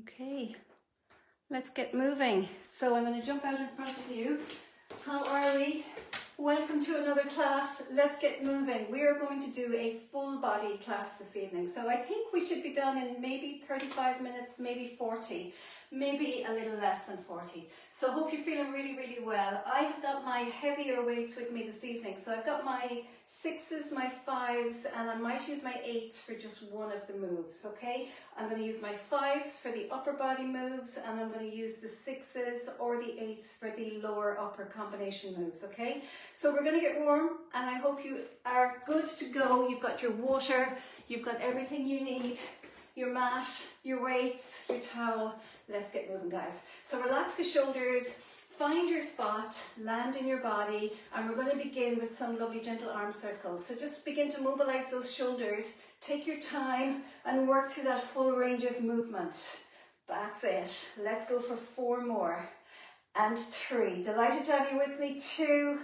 Okay, let's get moving. So I'm going to jump out in front of you. How are we? Welcome to another class. Let's get moving. We are going to do a full body class this evening. So I think we should be done in maybe 35 minutes, maybe 40, maybe a little less than 40. So I hope you're feeling really, really well. I've got my heavier weights with me this evening. So I've got my 6s, my 5s, and I might use my 8s for just one of the moves, okay? I'm going to use my 5s for the upper body moves, and I'm going to use the 6s or the 8s for the lower upper combination moves, okay? So we're going to get warm, and I hope you are good to go. You've got your water, you've got everything you need, your mat, your weights, your towel. Let's get moving, guys. So relax the shoulders, find your spot, land in your body, and we're going to begin with some lovely gentle arm circles. So just begin to mobilize those shoulders, take your time, and work through that full range of movement. That's it. Let's go for 4 more. And 3. Delighted to have you with me. 2.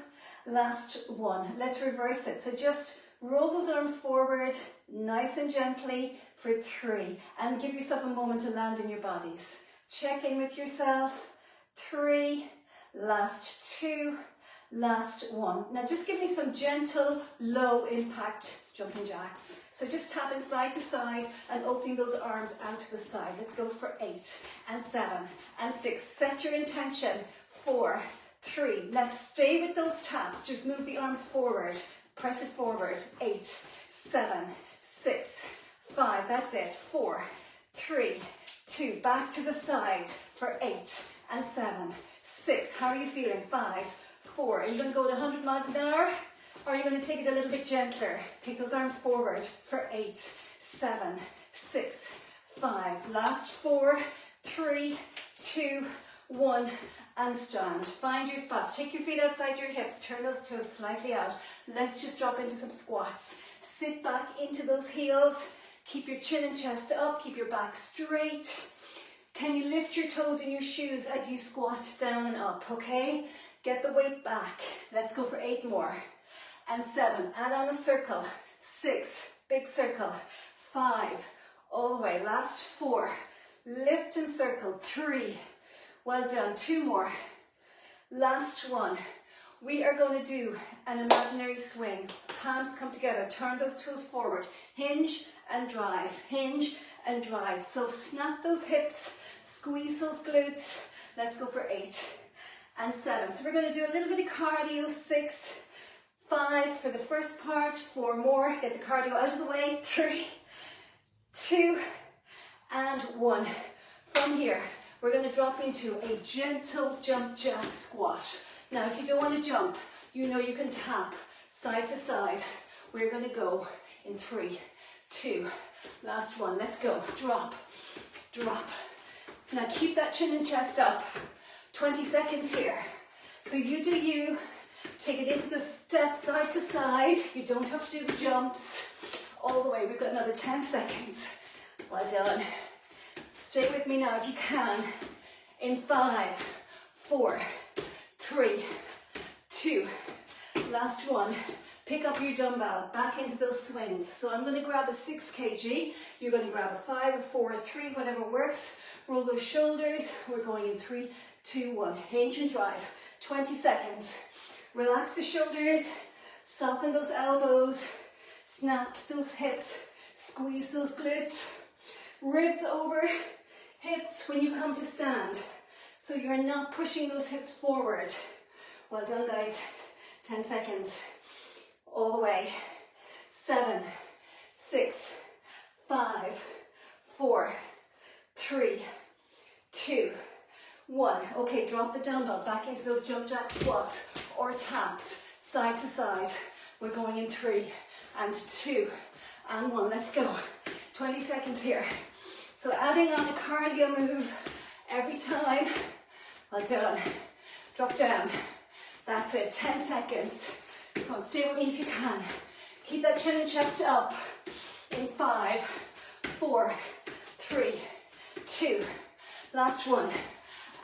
Last 1. Let's reverse it. So just roll those arms forward, nice and gently for 3. And give yourself a moment to land in your bodies. Check in with yourself. 3. Last 2. Last 1. Now just give me some gentle, low impact jumping jacks. So just tapping side to side and opening those arms out to the side. Let's go for 8 and 7 and 6. Set your intention. 4, 3. Now stay with those taps. Just move the arms forward. Press it forward. 8, 7, 6, 5. That's it. 4, 3, 2. Back to the side for 8 and 7, 6. How are you feeling? 5, 4. Are you going to go to 100 miles an hour? Or are you going to take it a little bit gentler? Take those arms forward for 8, 7, 6, 5. Last 4, 3, 2, 1. And stand. Find your spots. Take your feet outside your hips. Turn those toes slightly out. Let's just drop into some squats. Sit back into those heels. Keep your chin and chest up. Keep your back straight. Can you lift your toes in your shoes as you squat down and up, okay? Get the weight back. Let's go for 8 more. And 7. Add on a circle. 6. Big circle. 5. All the way. Last 4. Lift and circle. 3. Well done. 2 more. Last 1. We are going to do an imaginary swing. Palms come together. Turn those toes forward. Hinge and drive. Hinge and drive. So snap those hips. Squeeze those glutes. Let's go for 8 and 7. So we're going to do a little bit of cardio. 6, 5 for the first part. 4 more. Get the cardio out of the way. 3, 2, and 1. From here, we're going to drop into a gentle jump jack squat. Now, if you don't want to jump, you know you can tap side to side. We're going to go in 3, 2, last 1. Let's go. Drop, drop. Now, keep that chin and chest up. 20 seconds here. So you do you. Take it into the step side to side. You don't have to do the jumps all the way. We've got another 10 seconds. Well done. Stay with me now if you can. In 5, 4, 3, 2, last 1. Pick up your dumbbell, back into those swings. So I'm going to grab a 6 kg. You're going to grab a 5, a 4, a 3, whatever works. Roll those shoulders. We're going in 3, 2, 1. Hinge and drive. 20 seconds. Relax the shoulders. Soften those elbows. Snap those hips. Squeeze those glutes. Ribs over hips when you come to stand. So you're not pushing those hips forward. Well done, guys. 10 seconds. All the way. 7, 6, 5, 4, 3, 2, 1. Okay, drop the dumbbell back into those jump jack squats or taps side to side. We're going in 3 and 2 and 1. Let's go. 20 seconds here. So adding on a cardio move every time. Well done. Drop down. That's it. 10 seconds. Come on, stay with me if you can. Keep that chin and chest up. In 5, 4, 3, 2. Last 1.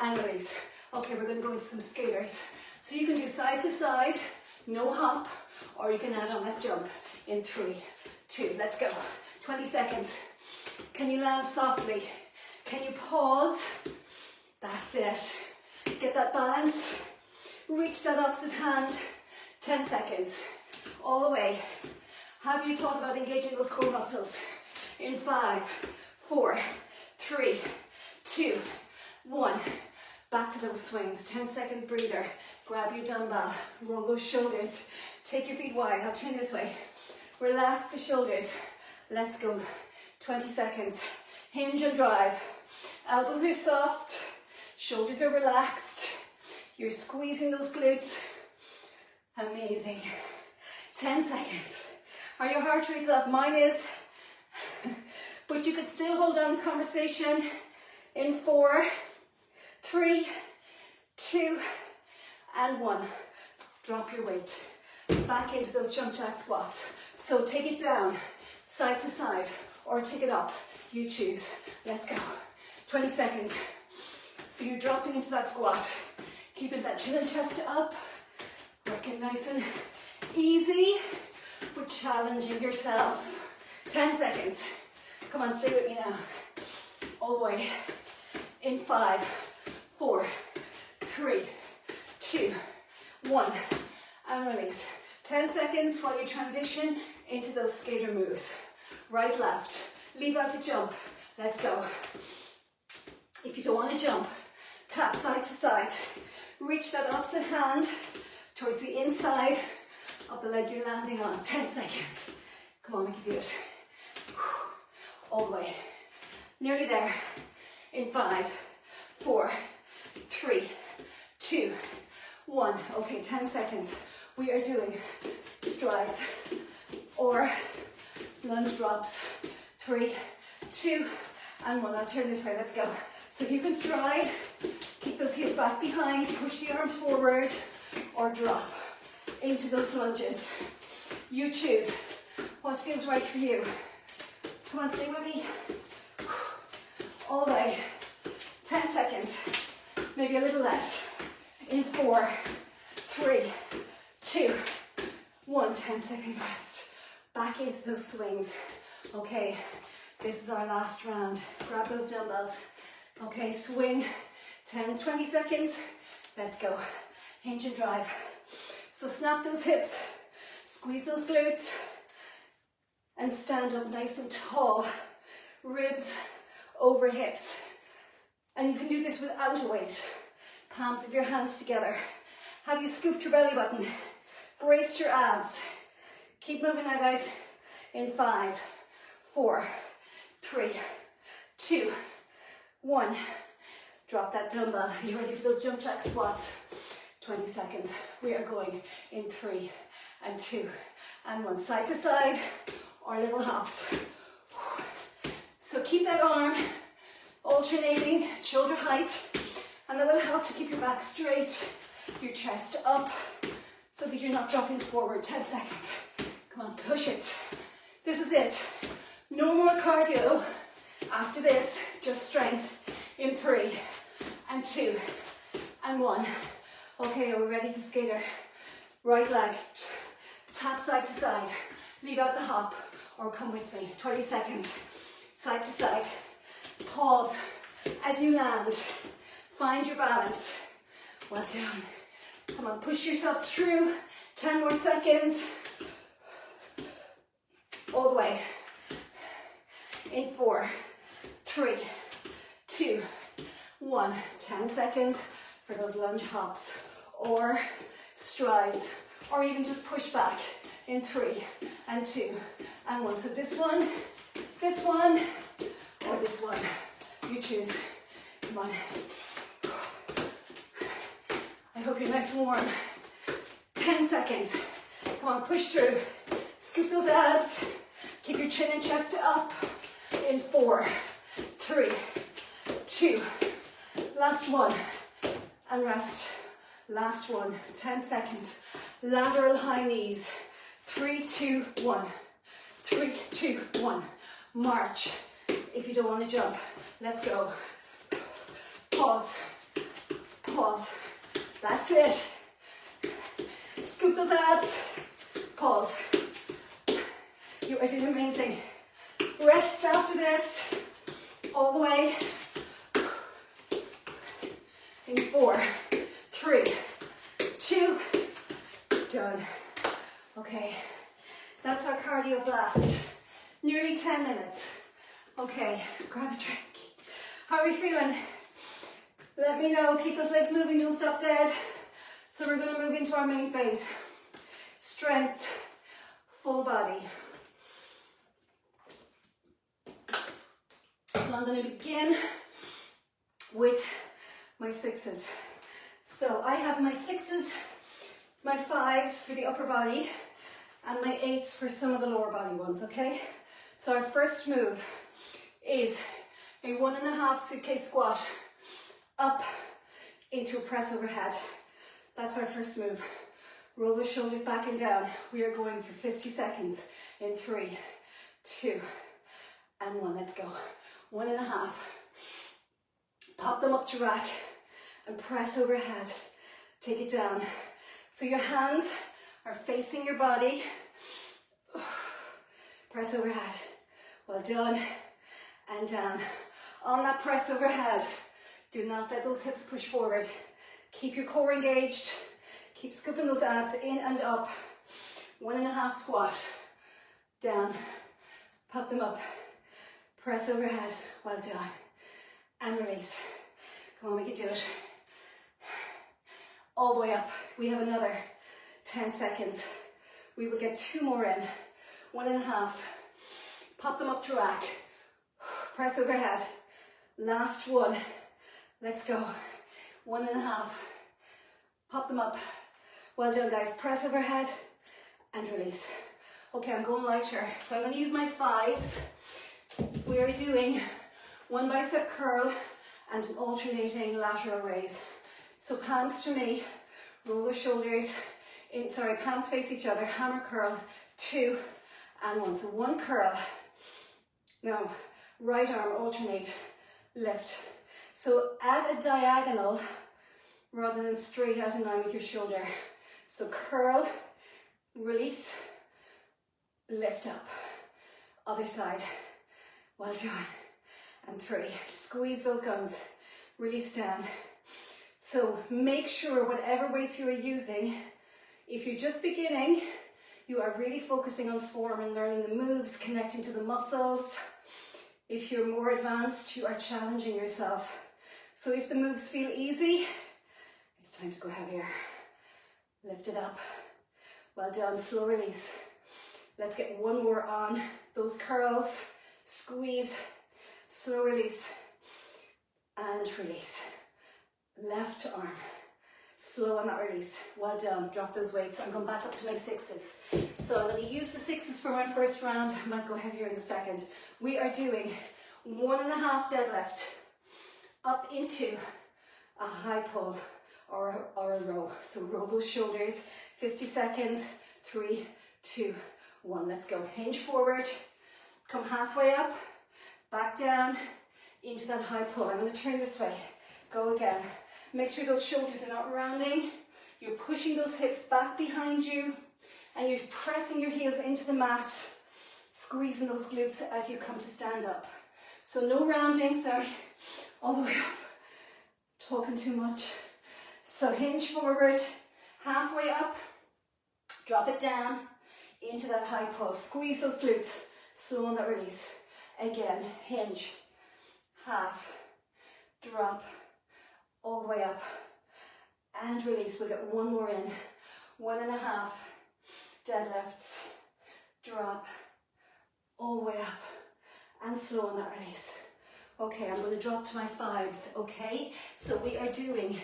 And release. Okay, we're going to go into some scalers. So you can do side to side, no hop, or you can add on that jump in 3, 2. Let's go. 20 seconds. Can you land softly? Can you pause? That's it. Get that balance. Reach that opposite hand. 10 seconds. All the way. Have you thought about engaging those core muscles? In 5, 4, 3, 2, 1. Back to those swings. 10-second breather. Grab your dumbbell. Roll those shoulders. Take your feet wide. I'll turn this way. Relax the shoulders. Let's go. 20 seconds. Hinge and drive. Elbows are soft. Shoulders are relaxed. You're squeezing those glutes. Amazing. 10 seconds. Are your heart rates up? Mine is. But you could still hold on to conversation in 4, 3, 2, and 1. Drop your weight. Back into those jump jack squats. So take it down, side to side, or take it up. You choose. Let's go. 20 seconds. So you're dropping into that squat. Keeping that chin and chest up. Working nice and easy, but challenging yourself. 10 seconds. Come on, stay with me now. All the way. In 5, 4, 3, 2, 1. And release. 10 seconds while you transition into those skater moves. Right, left. Leave out the jump. Let's go. If you don't want to jump, tap side to side. Reach that opposite hand towards the inside of the leg you're landing on. 10 seconds. Come on, we can do it. All the way. Nearly there. In 5, 4, 3, 2, 1. Okay, 10 seconds. We are doing strides or lunge drops. 3, 2, and 1. I'll turn this way. Let's go. So you can stride, keep those heels back behind, push the arms forward, or drop into those lunges. You choose what feels right for you. Come on, stay with me. All the way. 10 seconds. Maybe a little less. In 4, 3, 2, 1. 10-second rest. Back into those swings. Okay, this is our last round. Grab those dumbbells. Okay, swing. 10, 20 seconds. Let's go. Hinge and drive. So snap those hips. Squeeze those glutes. And stand up nice and tall. Ribs over hips. And you can do this without a weight. Palms of your hands together. Have you scooped your belly button? Braced your abs. Keep moving now, guys. In 5, 4, 3, 2, 1. Drop that dumbbell. You ready for those jump jack squats? 20 seconds. We are going in 3 and 2 and 1. Side to side or little hops. So keep that arm alternating, shoulder height, and that will help to keep your back straight, your chest up, so that you're not dropping forward. 10 seconds. Come on, push it. This is it. No more cardio. After this, just strength in 3 and 2 and 1. Okay, are we ready to skater? Right leg, tap side to side. Leave out the hop or come with me. 20 seconds. Side to side. Pause as you land. Find your balance. Well done. Come on, push yourself through. 10 more seconds. All the way. In 4, 3, 2, 1. 10 seconds for those lunge hops or strides, or even just push back in 3 and 2 and 1. So this one, or this one. You choose. Come on. I hope you're nice and warm. 10 seconds. Come on, push through. Scoop those abs. Keep your chin and chest up. In 4, 3, 2. Last one. And rest. Last one. 10 seconds. Lateral high knees. 3, 2, 1. 3, 2, 1. March. If you don't want to jump, let's go. Pause. Pause. That's it. Scoop those abs. Pause. You are doing amazing. Rest after this. All the way. in 4, 3, 2, done. Okay, that's our cardio blast. Nearly 10 minutes. Okay, grab a drink. How are we feeling? Let me know. Keep those legs moving, don't stop dead. So we're going to move into our main phase. Strength, full body. So I'm going to begin with my 6s. So I have my 6s, my 5s for the upper body, and my 8s for some of the lower body ones, okay? So our first move is a 1.5 suitcase squat up into a press overhead. That's our first move. Roll the shoulders back and down. We are going for 50 seconds in 3, 2, and 1. Let's go. 1.5. Pop them up to rack and press overhead. Take it down. So your hands are facing your body. Press overhead. Well done. And down. On that press overhead, do not let those hips push forward. Keep your core engaged. Keep scooping those abs in and up. 1.5 squat. Down. Pop them up. Press overhead. Well done. And release. Come on, we can do it. All the way up. We have another 10 seconds. We will get 2 more in. 1.5. Pop them up to rack. Press overhead. Last one. Let's go. 1.5. Pop them up. Well done, guys. Press overhead and release. Okay, I'm going lighter. So I'm going to use my 5s. We are doing 1 bicep curl and an alternating lateral raise. So palms to me. Roll the shoulders in. Sorry, palms face each other. Hammer curl. 2 and 1. So 1 curl. Now, right arm alternate. Lift. So add a diagonal rather than straight out in line with your shoulder. So curl, release, lift up. Other side. Well done. And 3. Squeeze those guns. Release down. So make sure whatever weights you are using, if you're just beginning, you are really focusing on form and learning the moves, connecting to the muscles. If you're more advanced, you are challenging yourself. So if the moves feel easy, it's time to go heavier. Lift it up. Well done, slow release. Let's get 1 more on those curls. Squeeze, slow release, and release. Left arm, slow on that release. Well done, drop those weights. I'm going back up to my 6s. So I'm going to use the 6s for my first round. I might go heavier in a second. We are doing 1.5 deadlift up into a high pull or a row. So roll those shoulders, 50 seconds, 3, 2, 1. Let's go. Hinge forward, come halfway up, back down into that high pull. I'm going to turn this way. Go again. Make sure those shoulders are not rounding. You're pushing those hips back behind you and you're pressing your heels into the mat, squeezing those glutes as you come to stand up. So no rounding, sorry, all the way up. Talking too much. So hinge forward, halfway up, drop it down into that high pull. Squeeze those glutes, slow on that release. Again, hinge, half, drop, all the way up, and release. We'll get 1 more in. 1.5 deadlifts, drop, all the way up, and slow on that release. Okay, I'm going to drop to my 5s, okay? So we are doing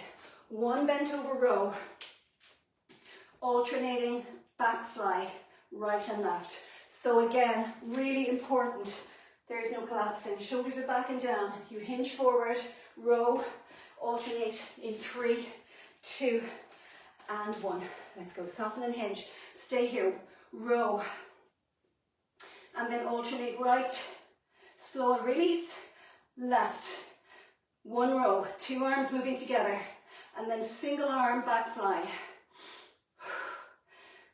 1 bent over row, alternating back fly, right and left. So again, really important, there is no collapsing. Shoulders are back and down. You hinge forward, row, alternate in 3, 2, and 1. Let's go, soften and hinge. Stay here, row, and then alternate right, slow and release, left. 1 row, 2 arms moving together, and then single arm back fly.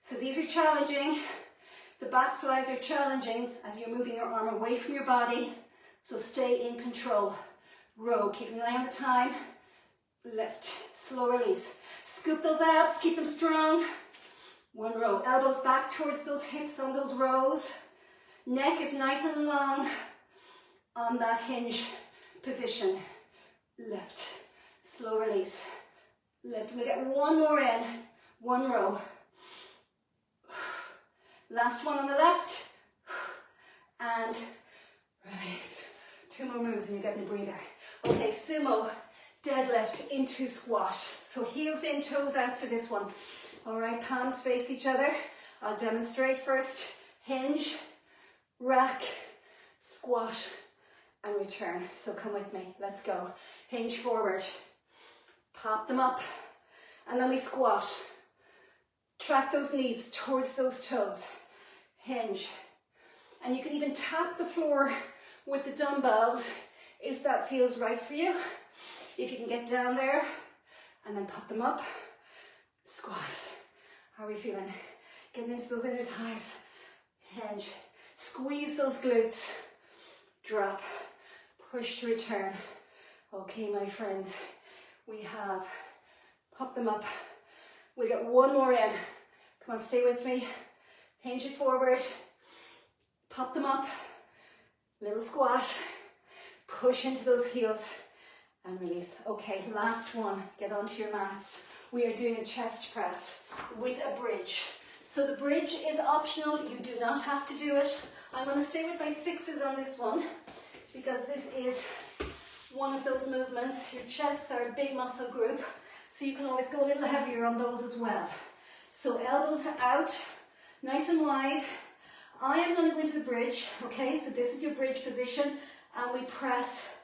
So these are challenging. The back flies are challenging as you're moving your arm away from your body. So stay in control. Row, keeping an eye on the time. lift, slow release. Scoop those abs, keep them strong. One row, elbows back towards those hips on those rows. Neck is nice and long on that hinge position. Lift, slow release, lift. We get one more in, one row. Last one on the left, and release. Two more moves and you're getting a breather. Okay, sumo, deadlift into squat. So heels in, toes out for this one. All right, palms face each other. I'll demonstrate first. Hinge, rack, squat, and return. So come with me, let's go. Hinge forward, pop them up, and then we squat. Track those knees towards those toes. Hinge. And you can even tap the floor with the dumbbells if that feels right for you. If you can get down there, and then pop them up. Squat. How are we feeling? Getting into those inner thighs. Hinge. Squeeze those glutes. Drop. Push to return. Okay, my friends. We have pop them up. We'll get one more in. Come on, stay with me. Hinge it forward. Pop them up. Little squat. Push into those heels and release. Okay, last one. Get onto your mats. We are doing a chest press with a bridge. So the bridge is optional. You do not have to do it. I'm going to stay with my sixes on this one because this is one of those movements. Your chests are a big muscle group, so you can always go a little heavier on those as well. So elbows out, nice and wide. I am going to go into the bridge, okay? So this is your bridge position, and we press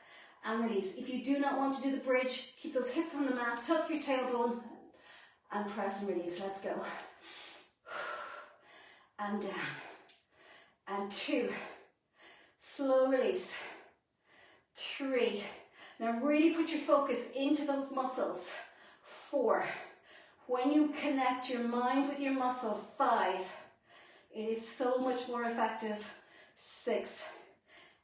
and release. If you do not want to do the bridge, keep those hips on the mat, tuck your tailbone, and press and release. Let's go. And down. And 2. Slow release. 3. Now really put your focus into those muscles. 4. When you connect your mind with your muscle, 5. It is so much more effective. 6.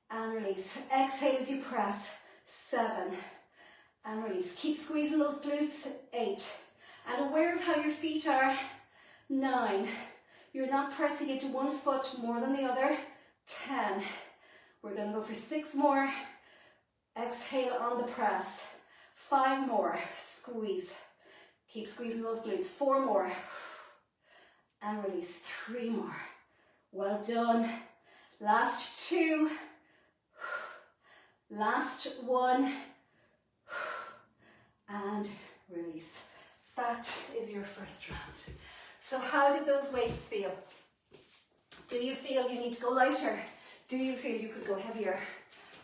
And release. Exhale as you press. 7. And release. Keep squeezing those glutes. 8. And aware of how your feet are. 9. You're not pressing into one foot more than the other. 10. We're going to go for 6 more. Exhale on the press. 5 more. Squeeze. Keep squeezing those glutes. 4 more. And release. 3 more. Well done. Last 2. Last 1. And release. That is your first round. So how did those weights feel? Do you feel you need to go lighter? Do you feel you could go heavier?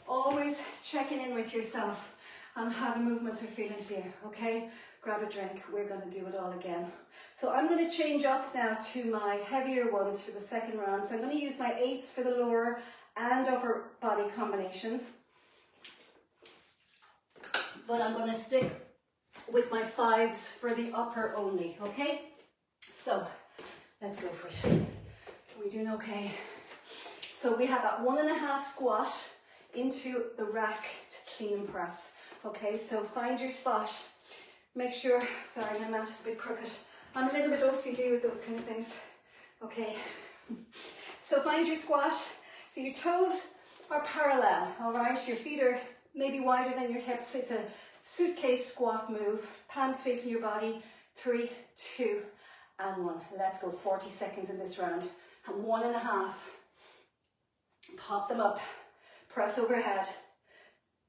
Always checking in with yourself on how the movements are feeling for you, okay? Grab a drink, we're going to do it all again. So I'm going to change up now to my heavier ones for the second round. So I'm going to use my 8s for the lower and upper body combinations. But I'm going to stick with my 5s for the upper only, okay? So let's go for it. Are we doing okay? So we have that 1.5 squat into the rack to clean and press. Okay, so find your spot. Make sure, sorry, my mat is a bit crooked. I'm a little bit OCD with those kind of things. Okay, so find your squat. So your toes are parallel, all right? Your feet are maybe wider than your hips. It's a suitcase squat move. Palms facing your body. 3, 2, and 1. Let's go. 40 seconds in this round. And 1.5. Pop them up. Press overhead.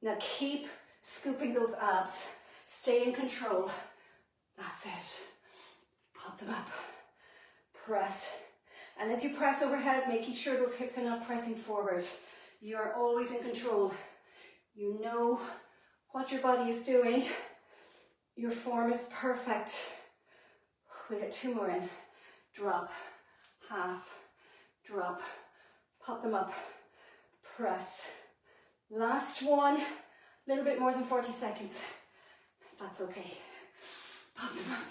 Now keep scooping those abs. Stay in control. That's it. Pop them up. Press. And as you press overhead, making sure those hips are not pressing forward. You are always in control. You know what your body is doing. Your form is perfect. We'll get 2 more in. Drop. Half. Drop. Pop them up. Press. Last one. A little bit more than 40 seconds. That's okay. Pop them up.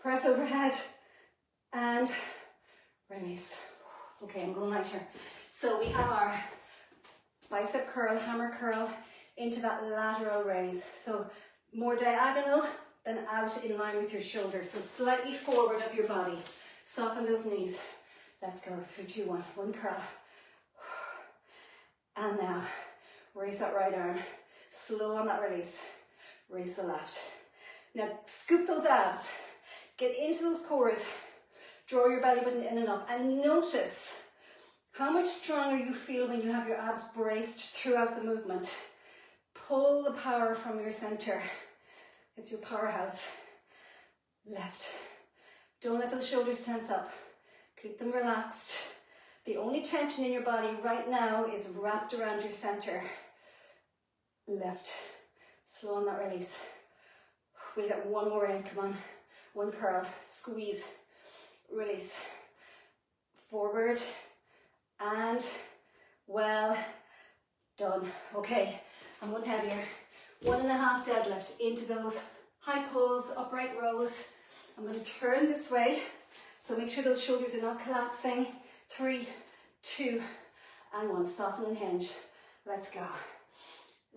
Press overhead. And release. Okay, I'm going lighter. So we have our bicep curl, hammer curl into that lateral raise. So more diagonal than out in line with your shoulders. So slightly forward of your body. Soften those knees. Let's go. 3, 2, 1. One curl. And now, raise that right arm. Slow on that release. Raise the left. Now, scoop those abs. Get into those cores. Draw your belly button in and up. And notice how much stronger you feel when you have your abs braced throughout the movement. Pull the power from your center. It's your powerhouse. Left. Don't let those shoulders tense up. Keep them relaxed. The only tension in your body right now is wrapped around your center. Left. Slow on that release. We'll get one more in, come on. One curl, squeeze, release. Forward, and well done. Okay, and one heavier. 1.5 deadlift into those high pulls, upright rows. I'm going to turn this way, so make sure those shoulders are not collapsing. 3, 2, and 1. Soften and hinge. Let's go.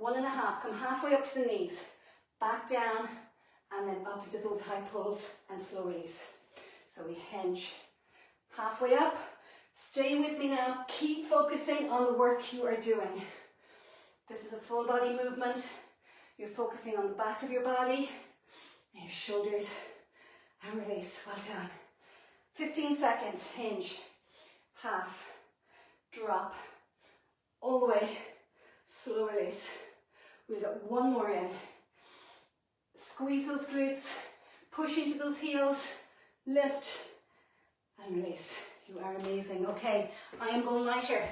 1.5. Come halfway up to the knees. Back down, and then up into those high pulls and slow release. So we hinge. Halfway up. Stay with me now. Keep focusing on the work you are doing. This is a full body movement. You're focusing on the back of your body and your shoulders. And release. Well done. 15 seconds. Hinge. Half. Drop. All the way. Slow release. We've got one more in. Squeeze those glutes. Push into those heels. Lift. And release. You are amazing. Okay. I am going lighter.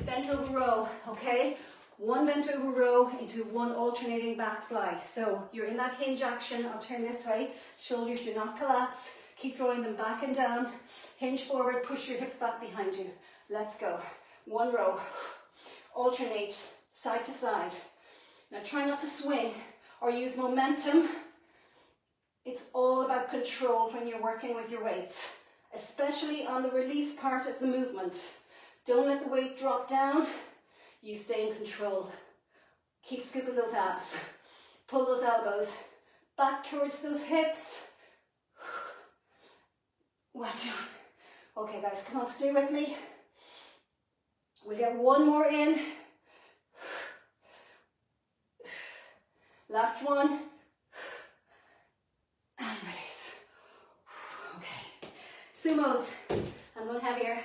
Bent over row. Okay. One bent over row into one alternating back fly. So you're in that hinge action. I'll turn this way. Shoulders do not collapse. Keep drawing them back and down. Hinge forward. Push your hips back behind you. Let's go. One row. Alternate side to side. Now try not to swing or use momentum. It's all about control when you're working with your weights, especially on the release part of the movement. Don't let the weight drop down. You stay in control. Keep scooping those abs. Pull those elbows back towards those hips. Well done. Okay guys, come on, stay with me. We'll get one more in. Last one. And release. Okay. Sumos. I'm going heavier.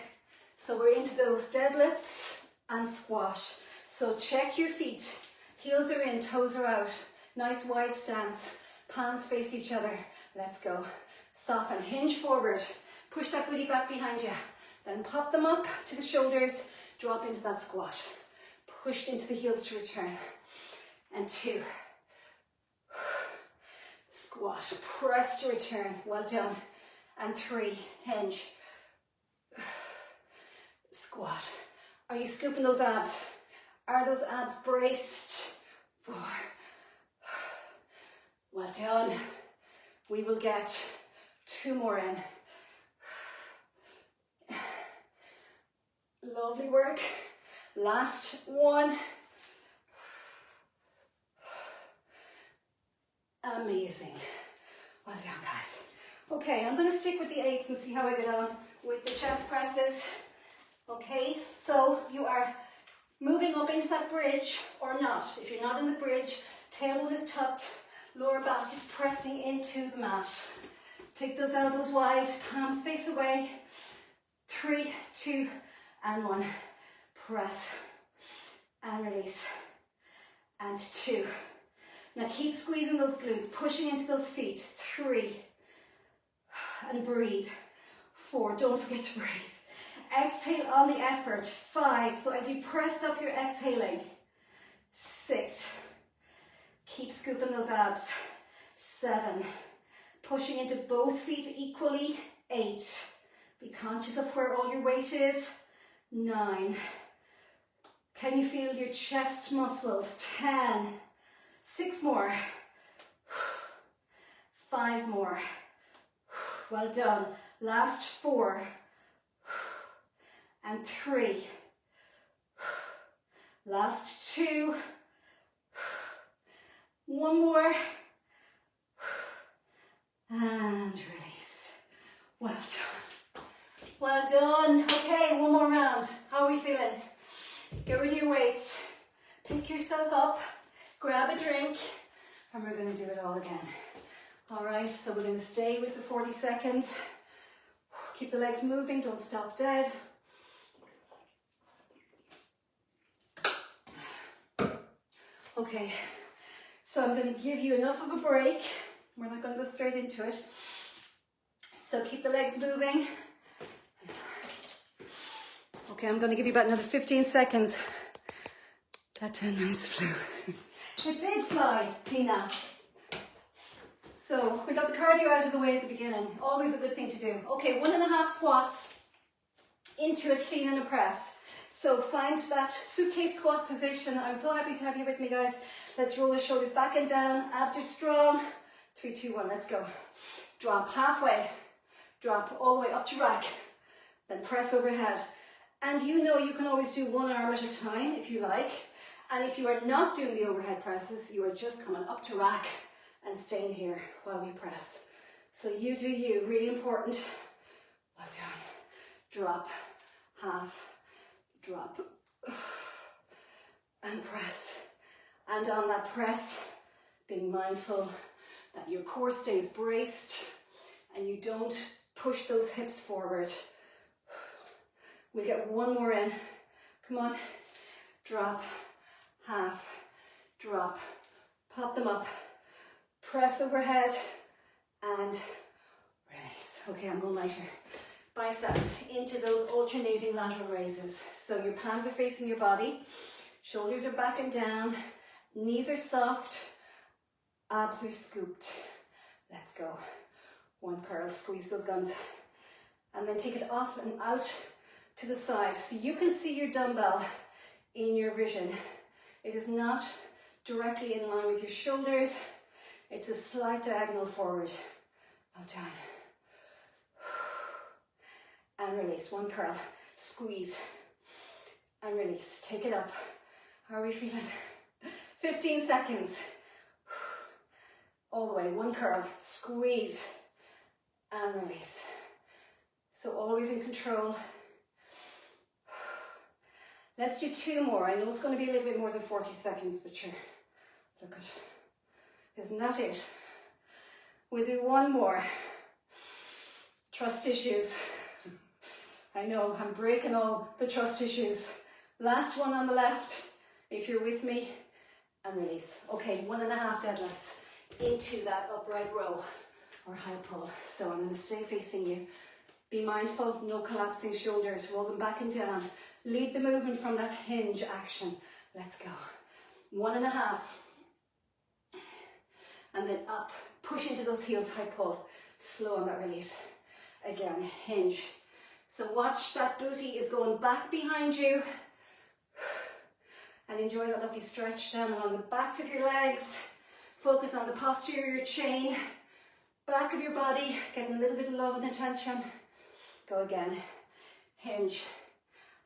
So we're into those deadlifts and squat. So check your feet. Heels are in, toes are out. Nice wide stance. Palms face each other. Let's go. Soften. Hinge forward. Push that booty back behind you. Then pop them up to the shoulders. Drop into that squat. Push into the heels to return. And 2. Squat. Press to return. Well done. And 3. Hinge. Squat. Are you scooping those abs? Are those abs braced? 4. Well done. We will get 2 more in. Lovely work. Last one. Amazing. Well done, guys. Okay, I'm going to stick with the 8s and see how I get on with the chest presses. Okay, so you are moving up into that bridge or not. If you're not in the bridge, tailbone is tucked, lower back is pressing into the mat. Take those elbows wide, palms face away. 3, 2, and 1. Press and release. And 2. Now keep squeezing those glutes, pushing into those feet. 3. And breathe. 4. Don't forget to breathe. Exhale on the effort. 5. So as you press up, you're exhaling. 6. Keep scooping those abs. 7. Pushing into both feet equally. 8. Be conscious of where all your weight is. 9. Can you feel your chest muscles? 10. 6 more. 5 more. Well done. Last 4. And 3. Last 2. 1 more. done. Okay, one more round. How are we feeling? Get rid of your weights. Pick yourself up. Grab a drink. And we're going to do it all again. All right, so we're going to stay with the 40 seconds. Keep the legs moving. Don't stop dead. Okay, so I'm going to give you enough of a break. We're not going to go straight into it. So keep the legs moving. Okay, I'm going to give you about another 15 seconds. That 10 minutes flew. It did fly, Tina. So we got the cardio out of the way at the beginning. Always a good thing to do. Okay, 1.5 squats into a clean and a press. So find that suitcase squat position. I'm so happy to have you with me, guys. Let's roll the shoulders back and down. Abs are strong. 3, 2, 1, let's go. Drop halfway. Drop all the way up to rack. Then press overhead. And you know you can always do one arm at a time if you like. And if you are not doing the overhead presses, you are just coming up to rack and staying here while we press. So you do you, really important. Well done. Drop, half, drop, and press. And on that press, being mindful that your core stays braced and you don't push those hips forward. We'll get one more in. Come on. Drop, half, drop, pop them up, press overhead, and release. Okay, I'm going lighter. Biceps into those alternating lateral raises. So your palms are facing your body, shoulders are back and down, knees are soft, abs are scooped. Let's go. One curl, squeeze those guns. And then take it off and out to the side. So you can see your dumbbell in your vision. It is not directly in line with your shoulders. It's a slight diagonal forward. Well done. And release. One curl. Squeeze. And release. Take it up. How are we feeling? 15 seconds. All the way. One curl. Squeeze. And release. So always in control. Let's do 2 more. I know it's going to be a little bit more than 40 seconds, but sure. Look at, isn't that it? We'll do 1 more. Trust issues. I know, I'm breaking all the trust issues. Last one on the left, if you're with me, and release. Okay, 1.5 deadlifts into that upright row or high pull. So I'm going to stay facing you. Be mindful, no collapsing shoulders, roll them back and down. Lead the movement from that hinge action. Let's go. 1.5. And then up, push into those heels, high pull. Slow on that release. Again, hinge. So watch that booty is going back behind you. And enjoy that lovely stretch down along the backs of your legs. Focus on the posture of your chain. Back of your body, getting a little bit of love and attention. Go again. Hinge.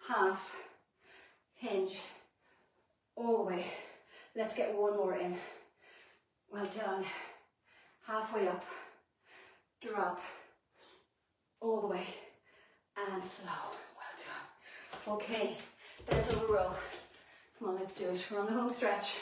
Half. Hinge. All the way. Let's get 1 more in. Well done. Halfway up. Drop. All the way. And slow. Well done. Okay. Bent over row. Come on, let's do it. We're on the home stretch.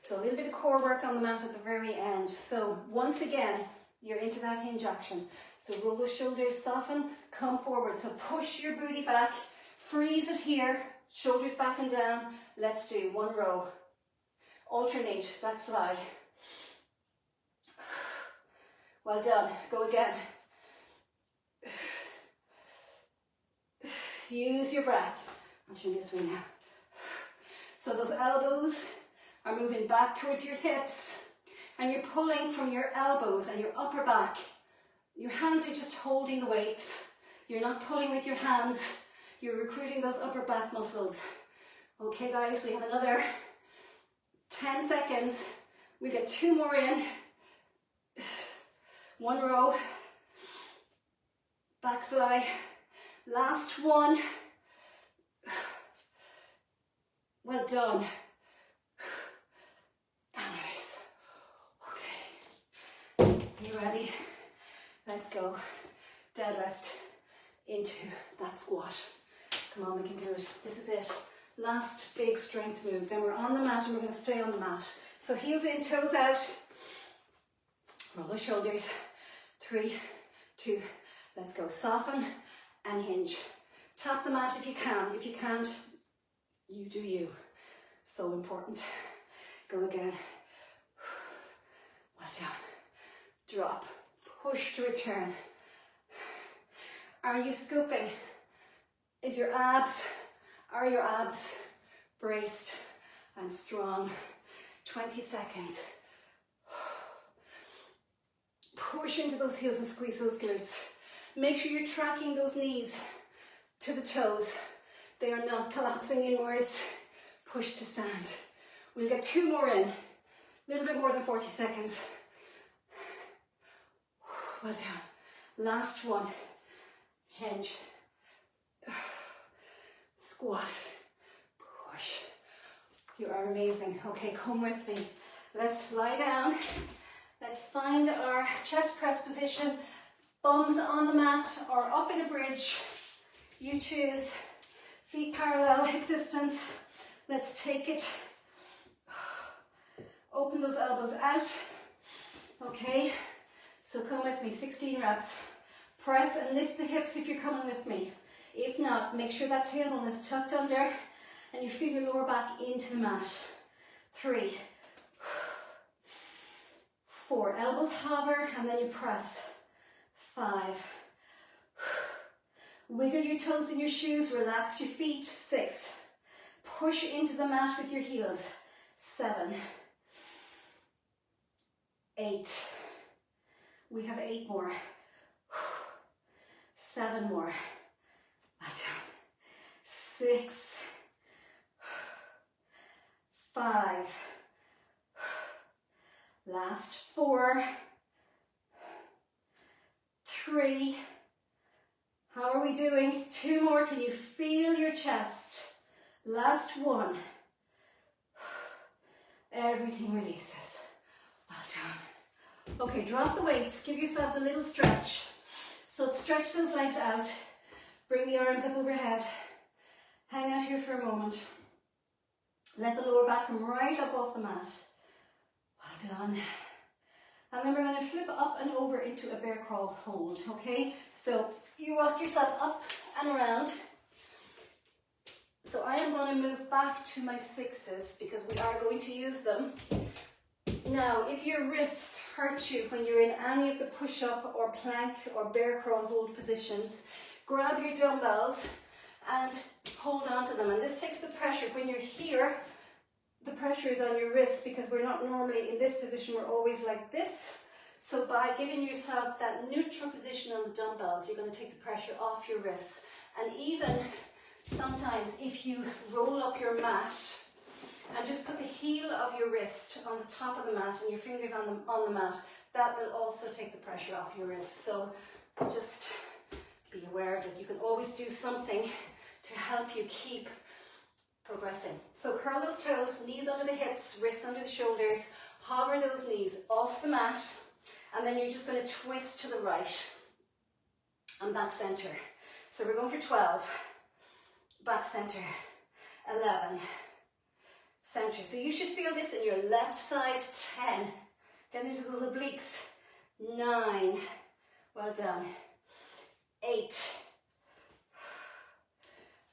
So a little bit of core work on the mat at the very end. So once again, you're into that hinge action. So roll those shoulders, soften, come forward. So push your booty back, freeze it here, shoulders back and down. Let's do 1 row. Alternate that fly. Well done. Go again. Use your breath. I'll turn this way now. So those elbows are moving back towards your hips. And you're pulling from your elbows and your upper back. Your hands are just holding the weights. You're not pulling with your hands. You're recruiting those upper back muscles. Okay, guys, we have another 10 seconds. We get 2 more in. 1 row. Back fly. Last one. Well done. You ready? Let's go. Deadlift into that squat. Come on, we can do it. This is it. Last big strength move. Then we're on the mat and we're going to stay on the mat. So heels in, toes out. Roll the shoulders. 3, 2, let's go. Soften and hinge. Tap the mat if you can. If you can't, you do you. So important. Go again. Well done. Drop. Push to return. Are you scooping? Are your abs braced and strong? 20 seconds. Push into those heels and squeeze those glutes. Make sure you're tracking those knees to the toes. They are not collapsing inwards. Push to stand. We'll get 2 more in. A little bit more than 40 seconds. Well done. Last one. Hinge. Squat. Push. You are amazing. Okay, come with me. Let's lie down. Let's find our chest press position. Bums on the mat or up in a bridge. You choose. Feet parallel, hip distance. Let's take it. Open those elbows out. Okay, so come with me, 16 reps. Press and lift the hips if you're coming with me. If not, make sure that tailbone is tucked under and you feel your lower back into the mat. 3, 4, elbows hover and then you press. 5, wiggle your toes in your shoes, relax your feet. 6, push into the mat with your heels. 7, 8, we have 8 more. 7 more. 6, 5, last 4, 3, how are we doing? 2 more, can you feel your chest? Last 1, everything releases. Well done. Okay, drop the weights, give yourselves a little stretch. So stretch those legs out, bring the arms up overhead, hang out here for a moment. Let the lower back come right up off the mat. Well done. And then we're going to flip up and over into a bear crawl hold, okay? So you rock yourself up and around. So I am going to move back to my 6s because we are going to use them. Now, if your wrists hurt you when you're in any of the push-up or plank or bear crawl hold positions, grab your dumbbells and hold on to them. And this takes the pressure. When you're here, the pressure is on your wrists because we're not normally in this position, we're always like this. So by giving yourself that neutral position on the dumbbells, you're going to take the pressure off your wrists. And even sometimes if you roll up your mat and just put the heel of your wrist on the top of the mat and your fingers on the mat, that will also take the pressure off your wrist. So just be aware that you can always do something to help you keep progressing. So curl those toes, knees under the hips, wrists under the shoulders, hover those knees off the mat, and then you're just going to twist to the right and back center. So we're going for 12, back center, 11, center. So you should feel this in your left side. 10, get into those obliques. 9, well done. 8,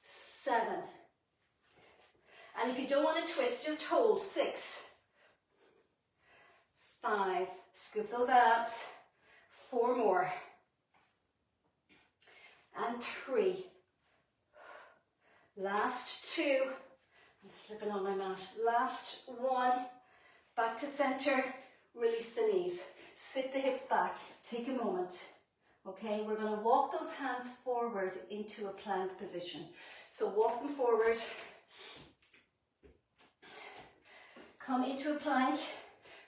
7, and if you don't want to twist, just hold. 6, 5, scoop those abs. 4 more, and 3, last 2, I'm slipping on my mat, last 1, back to center, release the knees, sit the hips back, take a moment. Okay, we're going to walk those hands forward into a plank position. So walk them forward, come into a plank,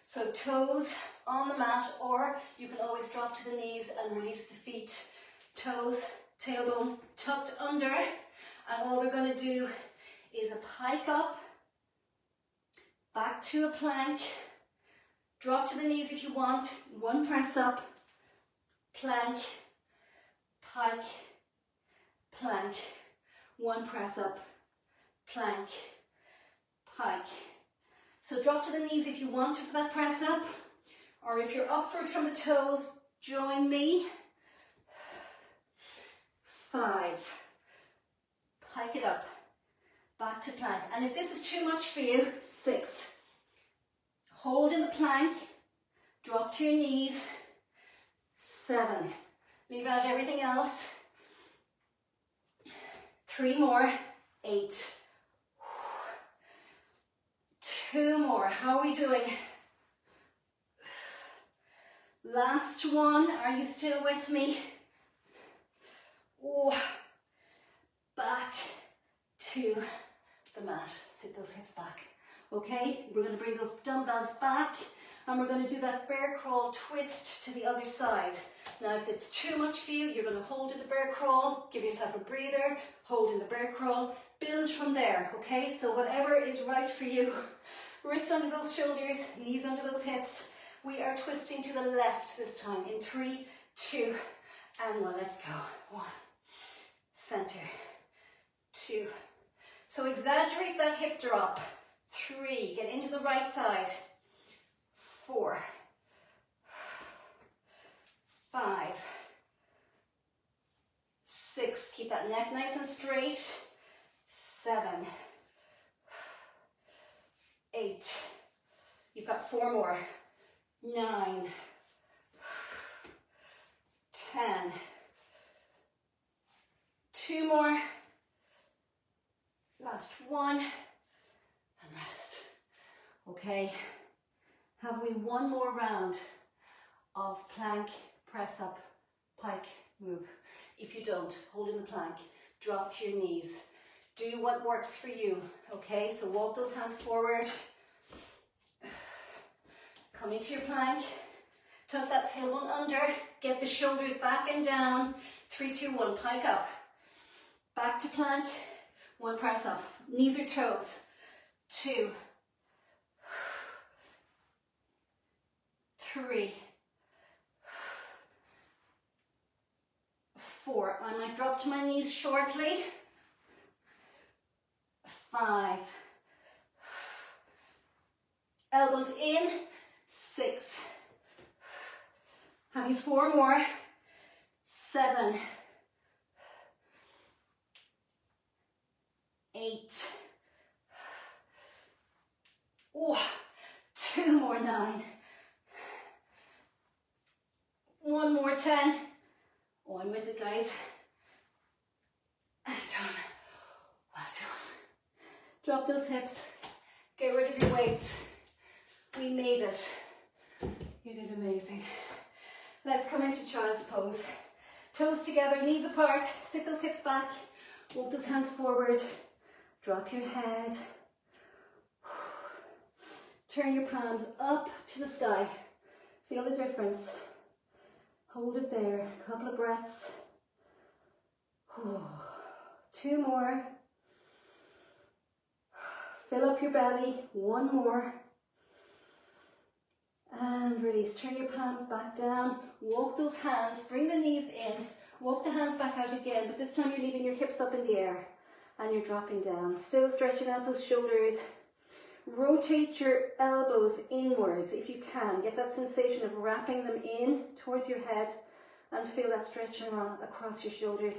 so toes on the mat, or you can always drop to the knees and release the feet. Toes, tailbone tucked under, and all we're going to do is a pike up, back to a plank, drop to the knees if you want, 1 press up, plank, pike, plank, one press up, plank, pike. So drop to the knees if you want to for that press up, or if you're up for it from the toes, join me. 5, pike it up, back to plank. And if this is too much for you, 6, hold in the plank, drop to your knees, 7, leave out everything else, 3 more, 8, 2 more, how are we doing? Last one, are you still with me? Oh, back to the mat, sit those hips back. Okay, we're going to bring those dumbbells back and we're going to do that bear crawl twist to the other side. Now if it's too much for you, you're going to hold in the bear crawl, give yourself a breather, hold in the bear crawl, build from there, okay? So whatever is right for you. Wrists under those shoulders, knees under those hips. We are twisting to the left this time in 3, 2, and 1. Let's go. 1, center, 2. So exaggerate that hip drop. 3, get into the right side. 4, 5, 6, keep that neck nice and straight. 7, 8, you've got 4 more. 9, 10, 2 more. Last one, and rest. Okay, have we one more round of plank, press up, pike, move. If you don't, hold in the plank, drop to your knees. Do what works for you, okay? So walk those hands forward. Come into your plank, tuck that tailbone under, get the shoulders back and down. 3, 2, 1, pike up. Back to plank, 1 press up. Knees or toes. 2, 3, 4. I might drop to my knees shortly. 5. Elbows in. 6. Have you 4 more? 7. 8. Oh, 2 more. 9. 1 more. 10. On with it, guys. And done. Well done. Drop those hips. Get rid of your weights. We made it. You did amazing. Let's come into child's pose. Toes together, knees apart. Sit those hips back. Walk those hands forward. Drop your head. Turn your palms up to the sky. Feel the difference. Hold it there. A couple of breaths. 2 more. Fill up your belly. 1 more. And release. Turn your palms back down. Walk those hands. Bring the knees in. Walk the hands back out again. But this time you're leaving your hips up in the air. And you're dropping down. Still stretching out those shoulders. Rotate your elbows inwards if you can. Get that sensation of wrapping them in towards your head. And feel that stretch around across your shoulders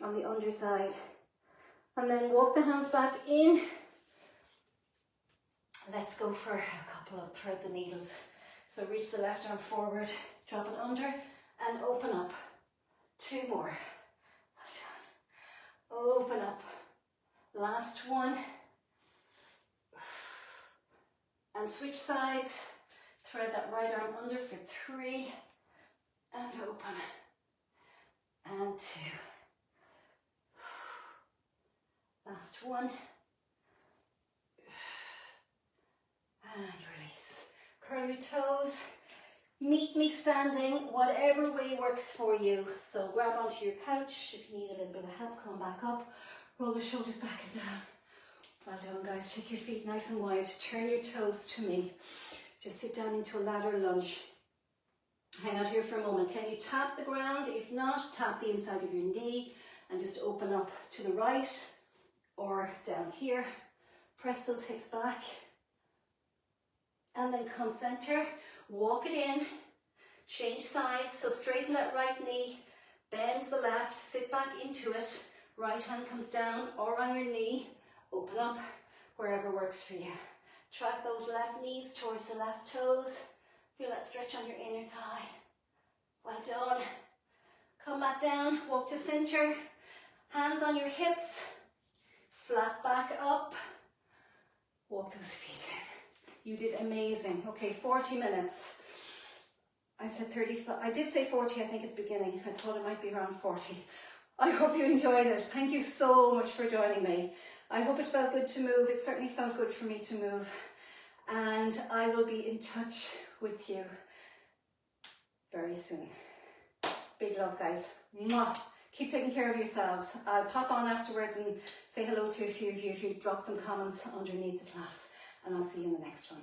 on the underside. And then walk the hands back in. Let's go for a couple of thread the needles. So reach the left arm forward, drop it under, and open up. 2 more. Well done. Open up. Last one. And switch sides. Thread that right arm under for 3. And open. And 2. Last one. And release. Curl your toes. Meet me standing, whatever way works for you. So grab onto your couch. If you need a little bit of help, come back up. Roll the shoulders back and down. Well done, guys. Take your feet nice and wide. Turn your toes to me. Just sit down into a ladder lunge. Hang out here for a moment. Can you tap the ground? If not, tap the inside of your knee and just open up to the right or down here. Press those hips back. And then come center, walk it in, change sides, so straighten that right knee, bend to the left, sit back into it, right hand comes down or on your knee, open up wherever works for you. Track those left knees towards the left toes, feel that stretch on your inner thigh. Well done. Come back down, walk to center, hands on your hips, flat back up, walk those feet in. You did amazing. Okay, 40 minutes. I said 35. I did say 40, I think, at the beginning. I thought it might be around 40. I hope you enjoyed it. Thank you so much for joining me. I hope it felt good to move. It certainly felt good for me to move. And I will be in touch with you very soon. Big love, guys. Mwah. Keep taking care of yourselves. I'll pop on afterwards and say hello to a few of you if you drop some comments underneath the class. And I'll see you in the next one.